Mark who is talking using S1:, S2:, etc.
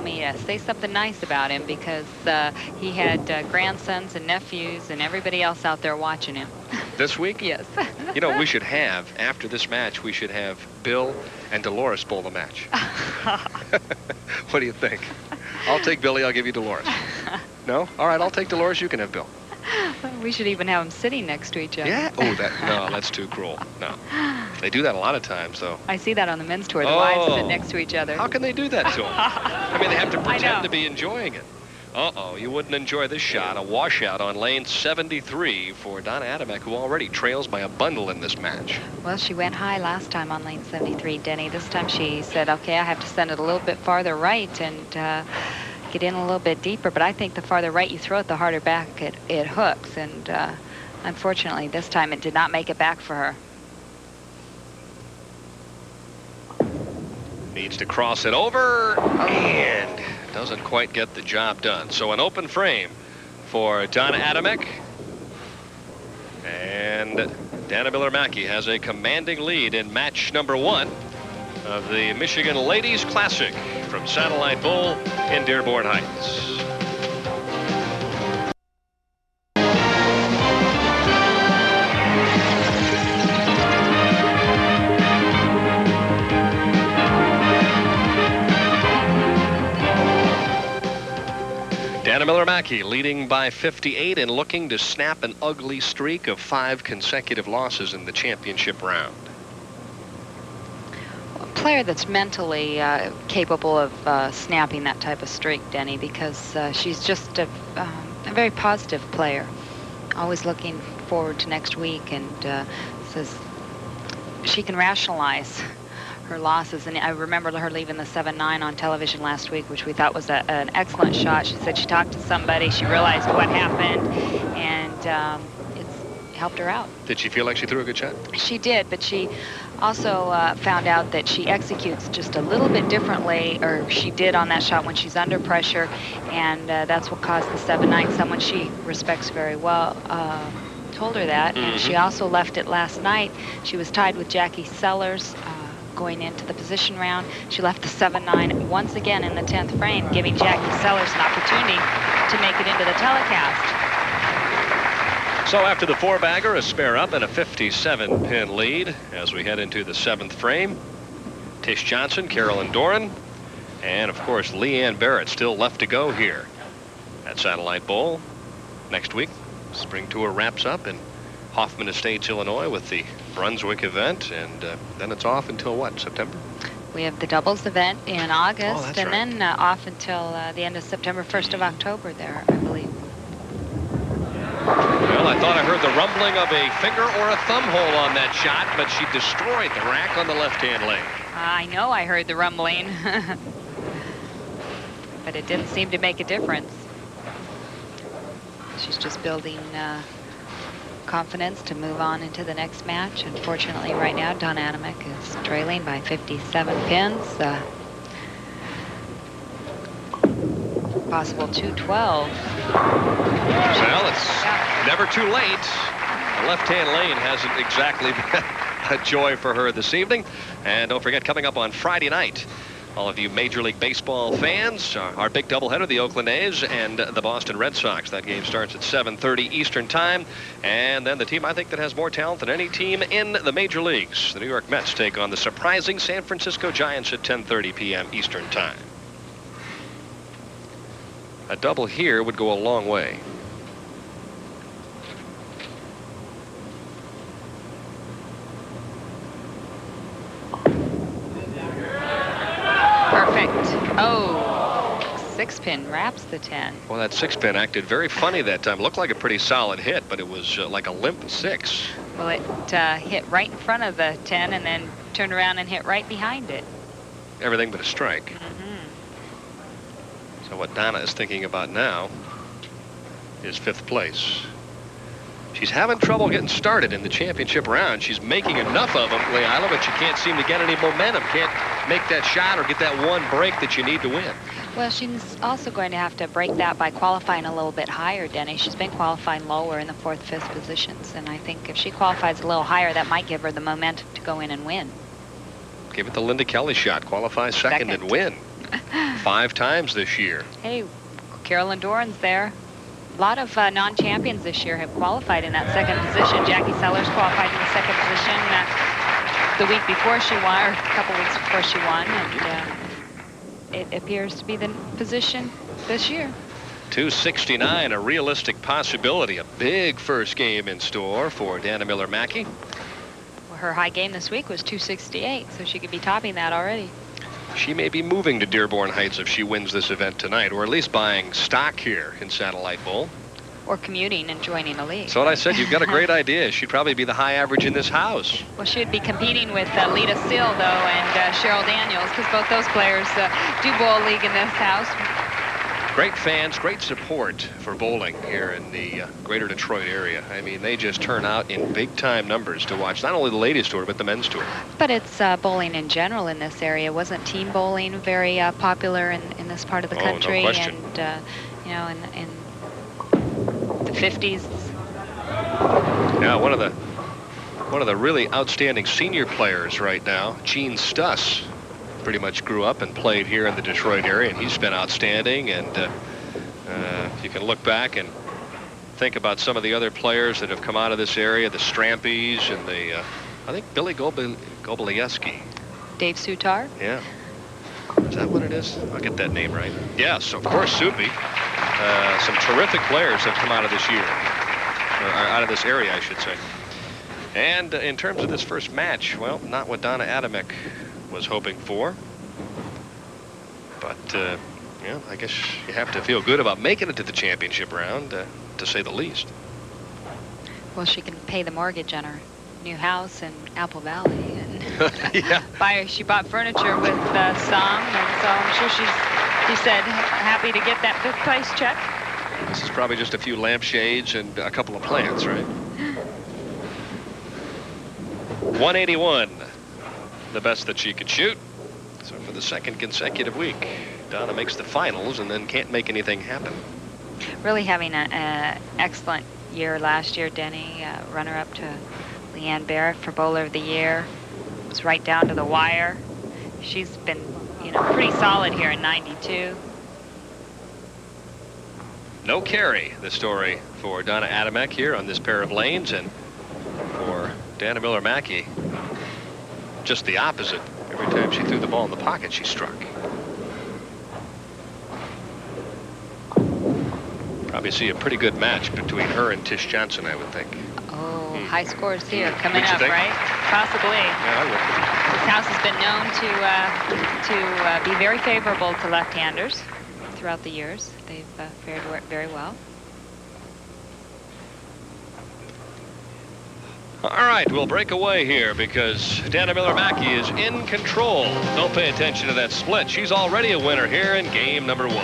S1: me to say something nice about him because he had grandsons and nephews and everybody else out there watching him.
S2: This week?
S1: Yes.
S2: You know, we should have, after this match, we should have Bill and Dolores bowl the match. What do you think? I'll take Billy, I'll give you Dolores. No? All right, I'll take Dolores, you can have Bill.
S1: We should even have them sitting next to each other.
S2: Yeah? Oh, no, that's too cruel. No. They do that a lot of times, though.
S1: I see that on the men's tour. The wives sit next to each other.
S2: How can they do that to them? I mean, they have to pretend to be enjoying it. Uh-oh, you wouldn't enjoy this shot. A washout on lane 73 for Donna Adamek, who already trails by a bundle in this match.
S1: Well, she went high last time on lane 73, Denny. This time she said, okay, I have to send it a little bit farther right and get in a little bit deeper. But I think the farther right you throw it, the harder back it hooks. And unfortunately, this time it did not make it back for her.
S2: Needs to cross it over and doesn't quite get the job done. So an open frame for Donna Adamek. And Dana Miller-Mackie has a commanding lead in match number 1 of the Michigan Ladies Classic from Satellite Bowl in Dearborn Heights. Dana Miller-Mackie leading by 58 and looking to snap an ugly streak of 5 consecutive losses in the championship round.
S1: A player that's mentally capable of snapping that type of streak, Denny, because she's just a very positive player, always looking forward to next week, and says she can rationalize her losses. And I remember her leaving the 7-9 on television last week, which we thought was an excellent shot. She said she talked to somebody, she realized what happened, and it's helped her out.
S2: Did she feel like she threw a good shot?
S1: She did, but she also found out that she executes just a little bit differently, or she did on that shot when she's under pressure, and that's what caused the 7-9. Someone she respects very well told her that, and she also left it last night. She was tied with Jackie Sellers going into the position round. She left the 7-9 once again in the 10th frame, giving Jackie Sellers an opportunity to make it into the telecast.
S2: So after the 4-bagger, a spare up and a 57-pin lead as we head into the 7th frame. Tish Johnson, Carolyn Doran, and of course Leanne Barrett still left to go here at Satellite Bowl. Next week, spring tour wraps up in Hoffman Estates, Illinois, with the Brunswick event, and then it's off until what, September?
S1: We have the doubles event in August,
S2: and
S1: then off until the end of September, 1st of October there, I believe.
S2: Well, I thought I heard the rumbling of a finger or a thumb hole on that shot, but she destroyed the rack on the left-hand lane.
S1: I know I heard the rumbling, but it didn't seem to make a difference. She's just building confidence to move on into the next match. Unfortunately, right now, Donna Adamek is trailing by 57 pins. Possible 212.
S2: Well, it's never too late. The left-hand lane hasn't exactly been a joy for her this evening. And don't forget, coming up on Friday night, all of you Major League Baseball fans, our big doubleheader, the Oakland A's and the Boston Red Sox. That game starts at 7:30 Eastern Time. And then the team I think that has more talent than any team in the major leagues, the New York Mets, take on the surprising San Francisco Giants at 10:30 p.m. Eastern Time. A double here would go a long way.
S1: Oh, 6-pin wraps the 10.
S2: Well, that 6-pin acted very funny that time. Looked like a pretty solid hit, but it was like a limp 6.
S1: Well, it hit right in front of the 10 and then turned around and hit right behind it.
S2: Everything but a strike. So what Donna is thinking about now is 5th place. She's having trouble getting started in the championship round. She's making enough of them, Leila, but she can't seem to get any momentum. Can't make that shot or get that one break that you need to win.
S1: Well, she's also going to have to break that by qualifying a little bit higher, Denny. She's been qualifying lower in the 4th, 5th positions, and I think if she qualifies a little higher, that might give her the momentum to go in and win.
S2: Give it the Linda Kelly shot. Qualify second and win. 5 times this year.
S1: Hey, Carolyn Doran's there. A lot of non-champions this year have qualified in that second position. Jackie Sellers qualified in the second position the week before she won, or a couple weeks before she won, and it appears to be the position this year.
S2: 269, a realistic possibility. A big first game in store for Dana Miller-Mackie.
S1: Well, her high game this week was 268, so she could be topping that already.
S2: She may be moving to Dearborn Heights if she wins this event tonight, or at least buying stock here in Satellite Bowl.
S1: Or commuting and joining a league.
S2: So what I said, you've got a great idea. She'd probably be the high average in this house.
S1: Well, she'd be competing with Lita Steele, though, and Cheryl Daniels, because both those players do bowl league in this house.
S2: Great fans, great support for bowling here in the greater Detroit area. I mean, they just turn out in big-time numbers to watch not only the ladies' tour, but the men's tour.
S1: But it's bowling in general in this area. Wasn't team bowling very popular in this part of the country?
S2: No question.
S1: And, you know, in the 50s.
S2: Yeah, one of the really outstanding senior players right now, Gene Stuss, pretty much grew up and played here in the Detroit area, and he's been outstanding. And you can look back and think about some of the other players that have come out of this area, the Strampies and the, I think Billy Gobolieski.
S1: Dave Sutar?
S2: Yeah. Is that what it is? I'll get that name right. Yes, of course, Soupy. Some terrific players have come out of this year, or out of this area, I should say. And in terms of this first match, well, not what Donna Adamek was hoping for. But, yeah, I guess you have to feel good about making it to the championship round, to say the least.
S1: Well, she can pay the mortgage on her new house in Apple Valley. And
S2: yeah.
S1: She bought furniture with some, and so I'm sure she said, happy to get that fifth place check.
S2: This is probably just a few lampshades and a couple of plants, right? 181, the best that she could shoot. So for the second consecutive week, Donna makes the finals and then can't make anything happen.
S1: Really having an excellent year last year, Denny. Runner-up to Leanne Barrett for Bowler of the Year. It was right down to the wire. She's been, you know, pretty solid here in 92.
S2: No carry, the story for Donna Adamek here on this pair of lanes, and for Dana Miller-Mackie, just the opposite. Every time she threw the ball in the pocket, she struck. Probably see a pretty good match between her and Tish Johnson, I would think.
S1: Oh, high scores here coming up,
S2: think?
S1: right? Possibly.
S2: Yeah, I would.
S1: This house has been known to be very favorable to left-handers throughout the years. They've fared very well.
S2: All right, we'll break away here because Dana Miller-Mackie is in control. Don't pay attention to that split. She's already a winner here in game number 1.